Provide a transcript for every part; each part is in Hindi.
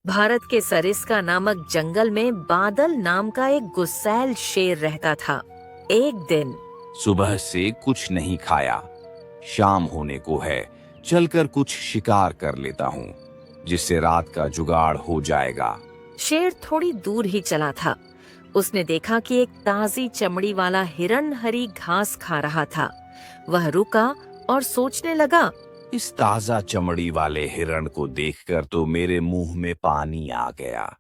भारत के सरिस्का नामक जंगल में बादल नाम का एक गुस्सैल शेर रहता था। एक दिन सुबह से कुछ नहीं खाया, शाम होने को है, चलकर कुछ शिकार कर लेता हूँ, जिससे रात का जुगाड़ हो जाएगा। शेर थोड़ी दूर ही चला था। उसने देखा कि एक ताजी चमड़ी वाला हिरण हरी घास खा रहा था। वह रुका और सोचने लगा, इस ताजा चमड़ी वाले हिरण को देखकर तो मेरे मुंह में पानी आ गया।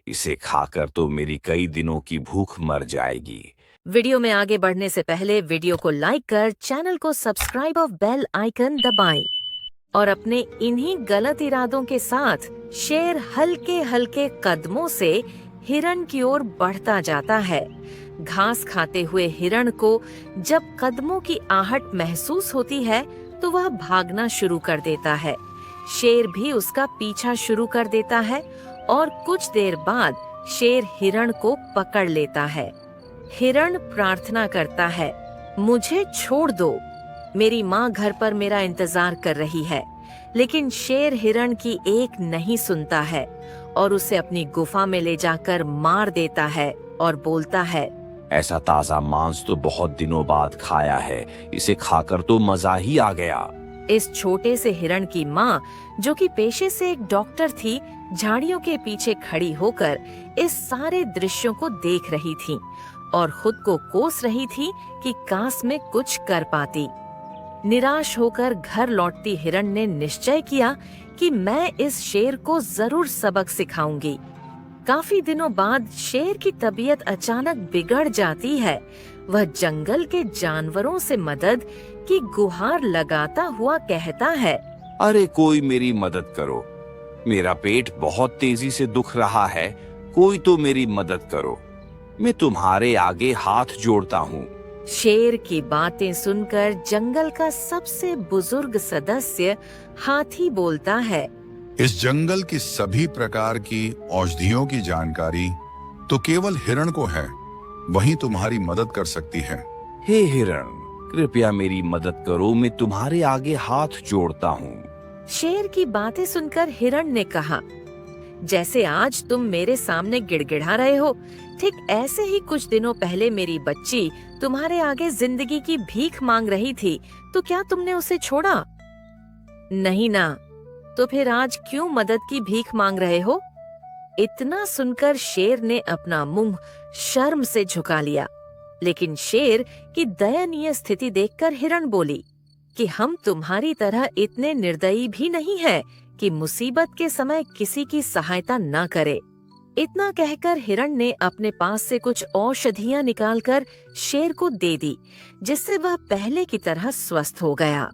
इसे खाकर तो मेरी कई दिनों की भूख मर जाएगी। वीडियो में आगे बढ़ने से पहले वीडियो को लाइक कर चैनल को सब्सक्राइब और बेल आइकन दबाएं। और अपने इन्हीं गलत इरादों के साथ शेर हल्के हल्के कदमों से हिरण की ओर बढ़ता जाता है। घास खाते हुए हिरण को जब कदमों की आहट महसूस होती है तो वह भागना शुरू कर देता है। शेर भी उसका पीछा शुरू कर देता है और कुछ देर बाद शेर हिरण को पकड़ लेता है। हिरण प्रार्थना करता है, मुझे छोड़ दो, मेरी माँ घर पर मेरा इंतजार कर रही है। लेकिन शेर हिरण की एक नहीं सुनता है और उसे अपनी गुफा में ले जाकर मार देता है और बोलता है, ऐसा ताजा मांस तो बहुत दिनों बाद खाया है, इसे खाकर तो मजा ही आ गया। इस छोटे से हिरण की माँ, जो कि पेशे से एक डॉक्टर थी, झाड़ियों के पीछे खड़ी होकर इस सारे दृश्यों को देख रही थी और खुद को कोस रही थी कि काश में कुछ कर पाती। निराश होकर घर लौटती हिरण ने निश्चय किया कि मैं इस शेर को जरूर सबक सिखाऊंगी। काफी दिनों बाद शेर की तबीयत अचानक बिगड़ जाती है। वह जंगल के जानवरों से मदद की गुहार लगाता हुआ कहता है, अरे कोई मेरी मदद करो, मेरा पेट बहुत तेजी से दुख रहा है, कोई तो मेरी मदद करो, मैं तुम्हारे आगे हाथ जोड़ता हूँ। शेर की बातें सुनकर जंगल का सबसे बुजुर्ग सदस्य हाथी बोलता है, इस जंगल की सभी प्रकार की औषधियों की जानकारी तो केवल हिरण को है, वही तुम्हारी मदद कर सकती है। हे हिरण, कृपया मेरी मदद करो, मैं तुम्हारे आगे हाथ जोड़ता हूँ। शेर की बातें सुनकर हिरण ने कहा, जैसे आज तुम मेरे सामने गिड़गिड़ा रहे हो, ठीक ऐसे ही कुछ दिनों पहले मेरी बच्ची तुम्हारे आगे जिंदगी की भीख मांग रही थी, तो क्या तुमने उसे छोड़ा? नहीं ना, तो फिर आज क्यों मदद की भीख मांग रहे हो? इतना सुनकर शेर ने अपना मुंह शर्म से झुका लिया। लेकिन शेर की दयनीय स्थिति देखकर हिरण बोली कि हम तुम्हारी तरह इतने निर्दयी भी नहीं हैं कि मुसीबत के समय किसी की सहायता न करे। इतना कहकर हिरण ने अपने पास से कुछ औषधियां निकालकर शेर को दे दी, जिससे वह पहले की तरह स्वस्थ हो गया।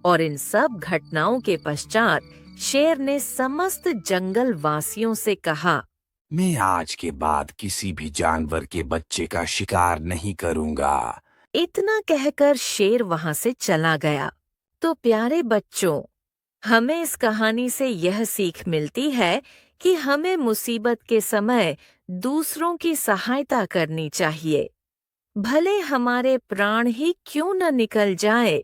और इन सब घटनाओं के पश्चात शेर ने समस्त जंगल वासियों से कहा, मैं आज के बाद किसी भी जानवर के बच्चे का शिकार नहीं करूंगा। इतना कहकर शेर वहां से चला गया। तो प्यारे बच्चों, हमें इस कहानी से यह सीख मिलती है कि हमें मुसीबत के समय दूसरों की सहायता करनी चाहिए, भले हमारे प्राण ही क्यों न निकल जाए।